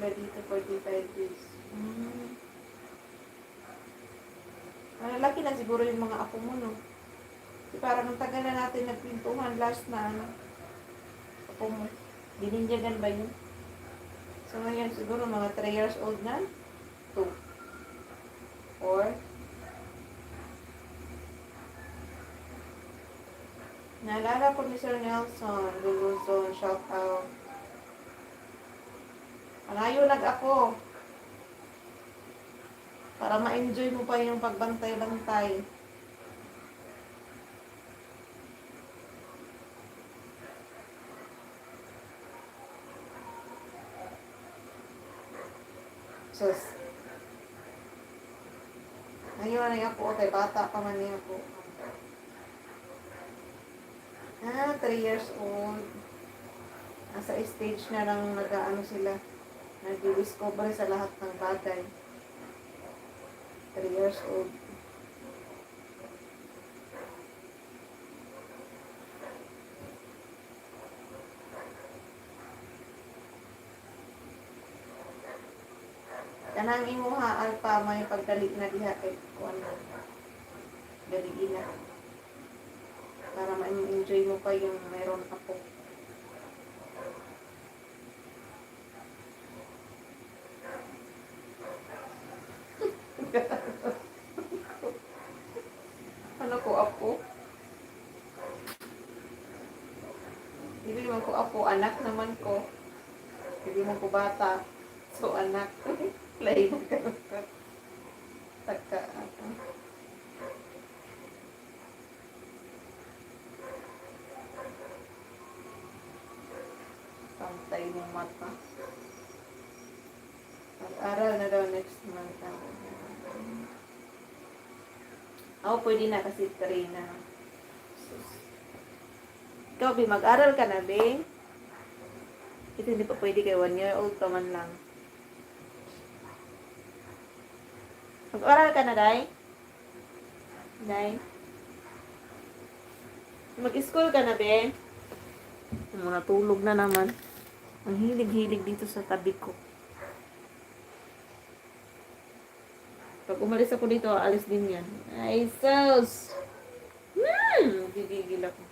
ka dito 45 days. Malalaki na siguro yung mga apo mo, no? Kasi parang ang tagal na natin nagpintuhan last na, ano, apo mo. Dininjagan ba yun? So ngayon siguro mga 3 years old na? 2. 4. Naalala ko ni Sir Nelson, Luluzon, shout out. Malayo nag-ako. Para ma-enjoy mo pa yung pagbantay-bantay. Sus. Ngayon na ako, kay bata pa man niya ako. 3 years old. Nasa stage na lang nag-ano sila. Nag-discover sa lahat ng bagay. 3 years old. Kanang imuha alpa may pagdali na diha kay kuan na. Dali na. Para ma-enjoy mo pa yung meron ako. Ano ko apo? Hindi naman ko apo, anak naman ko. Hindi mo ko bata. So anak. Play mo ka. Taka. Pantay mo mata. Mag-aral na daw next month. Ako pwede na kasi 3 na. Ikaw, Bi, mag-aral ka na, Bi? Ito hindi pa pwede kay 1 year old pa man lang. Mag-aral ka na, Day? Day? Mag-school ka na, Bi? Mga tulog na naman. Ang hilig-hilig dito sa tabi ko. Pag umalis ako dito, alis din yan. Ay, sus! Gigigil ako.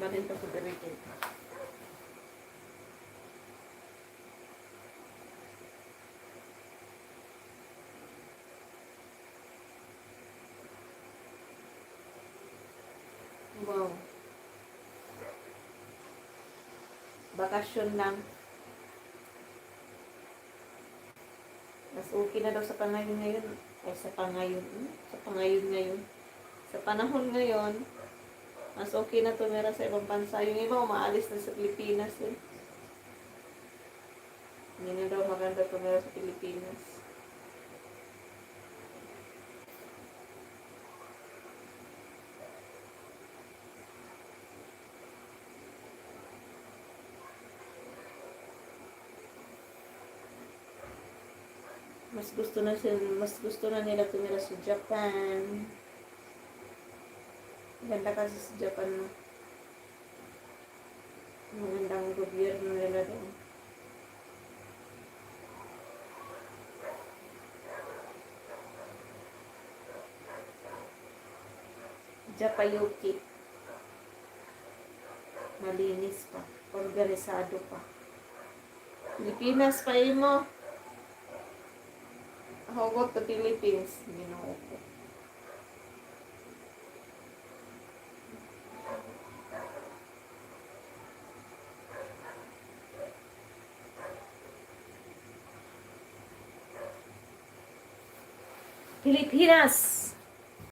Balin pa sa dirikit. Wow. Bakasyon lang. Mas okay na daw sa pangayon ngayon. Ay, sa pangayon. Sa pangayon ngayon. Sa panahon ngayon, mas okay na tumira sa ibang bansa. Yung iba, umaalis na sa Pilipinas eh. Hindi na daw maganda tumira sa Pilipinas. Mas gusto na nila tumira sa Japan. Ganda kasi sa Japan, no? Magandang gobyerno nila doon. Japayuki. Malinis pa. Organisado pa. Pilipinas pa mo. How about the Philippines? Ginoo ko. Pilipinas!